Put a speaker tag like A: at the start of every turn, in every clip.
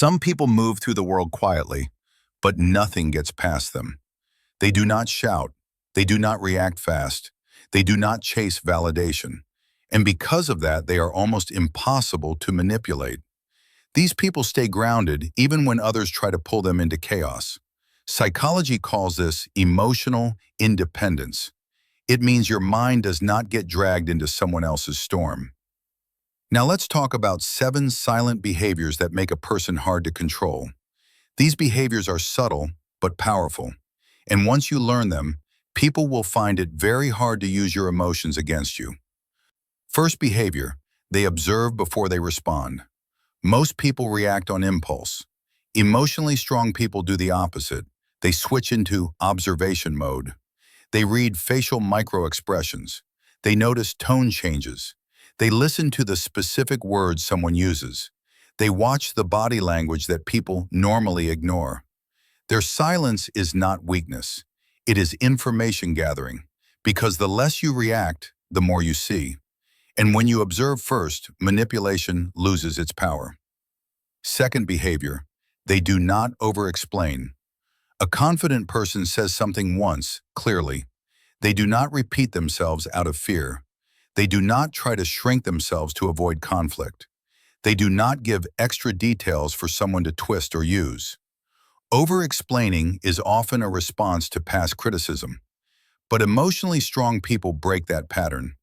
A: Some people move through the world quietly, but nothing gets past them. They do not shout. They do not react fast. They do not chase validation. And because of that, they are almost impossible to manipulate. These people stay grounded even when others try to pull them into chaos. Psychology calls this emotional independence. It means your mind does not get dragged into someone else's storm. Now let's talk about 7 silent behaviors that make a person hard to control. These behaviors are subtle but powerful, and once you learn them, people will find it very hard to use your emotions against you. First behavior, they observe before they respond. Most people react on impulse. Emotionally strong people do the opposite. They switch into observation mode. They read facial micro-expressions. They notice tone changes. They listen to the specific words someone uses. They watch the body language that people normally ignore. Their silence is not weakness. It is information gathering, because the less you react, the more you see. And when you observe first, manipulation loses its power. Second behavior, they do not over-explain. A confident person says something once, clearly. They do not repeat themselves out of fear. They do not try to shrink themselves to avoid conflict. They do not give extra details for someone to twist or use. Over-explaining is often a response to past criticism. But emotionally strong people break that pattern.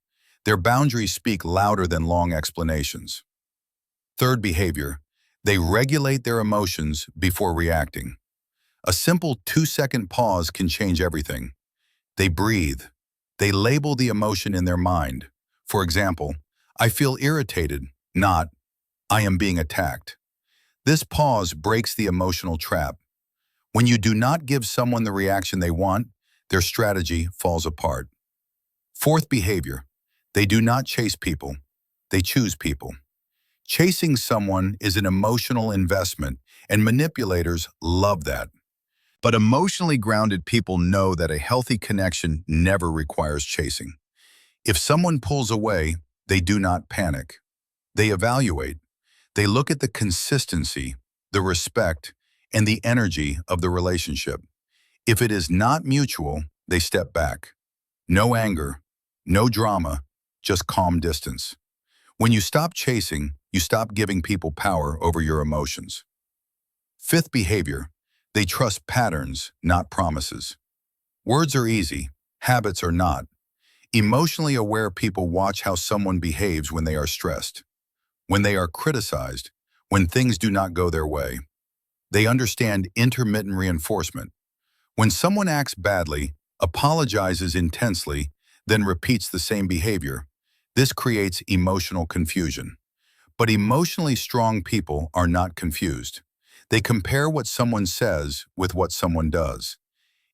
A: Their boundaries speak louder than long explanations. Third behavior, they regulate their emotions before reacting. A simple 2-second pause can change everything. They breathe. They label the emotion in their mind. For example, I feel irritated, not, I am being attacked. This pause breaks the emotional trap. When you do not give someone the reaction they want, their strategy falls apart. Fourth behavior, they do not chase people. They choose people. Chasing someone is an emotional investment, and manipulators love that. But emotionally grounded people know that a healthy connection never requires chasing. If someone pulls away, they do not panic. They evaluate. They look at the consistency, the respect, and the energy of the relationship. If it is not mutual, they step back. No anger, no drama, just calm distance. When you stop chasing, you stop giving people power over your emotions. Fifth behavior, they trust patterns, not promises. Words are easy, habits are not. Emotionally aware people watch how someone behaves when they are stressed, when they are criticized, when things do not go their way. They understand intermittent reinforcement. When someone acts badly, apologizes intensely, then repeats the same behavior, this creates emotional confusion. But emotionally strong people are not confused. They compare what someone says with what someone does.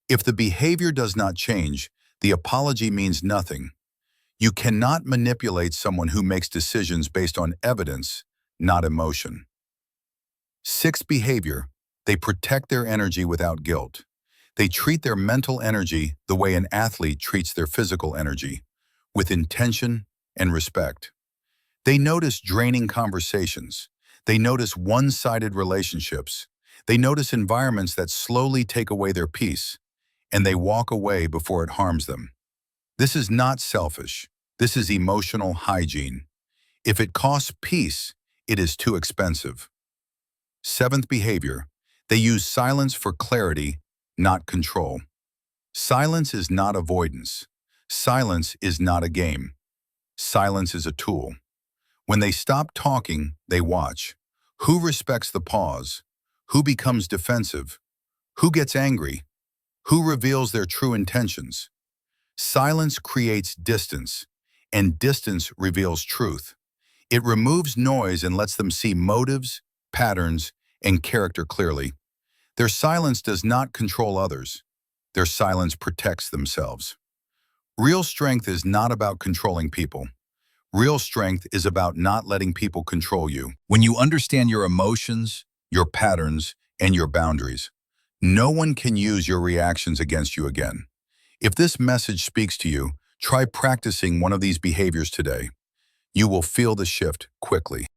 A: If the behavior does not change, the apology means nothing. You cannot manipulate someone who makes decisions based on evidence, not emotion. Sixth behavior, they protect their energy without guilt. They treat their mental energy the way an athlete treats their physical energy, with intention and respect. They notice draining conversations. They notice one-sided relationships. They notice environments that slowly take away their peace, and they walk away before it harms them. This is not selfish. This is emotional hygiene. If it costs peace, it is too expensive. Seventh behavior, they use silence for clarity, not control. Silence is not avoidance. Silence is not a game. Silence is a tool. When they stop talking, they watch. Who respects the pause? Who becomes defensive? Who gets angry? Who reveals their true intentions? Silence creates distance, and distance reveals truth. It removes noise and lets them see motives, patterns, and character clearly. Their silence does not control others. Their silence protects themselves. Real strength is not about controlling people. Real strength is about not letting people control you. When you understand your emotions, your patterns, and your boundaries, no one can use your reactions against you again. If this message speaks to you, try practicing one of these behaviors today. You will feel the shift quickly.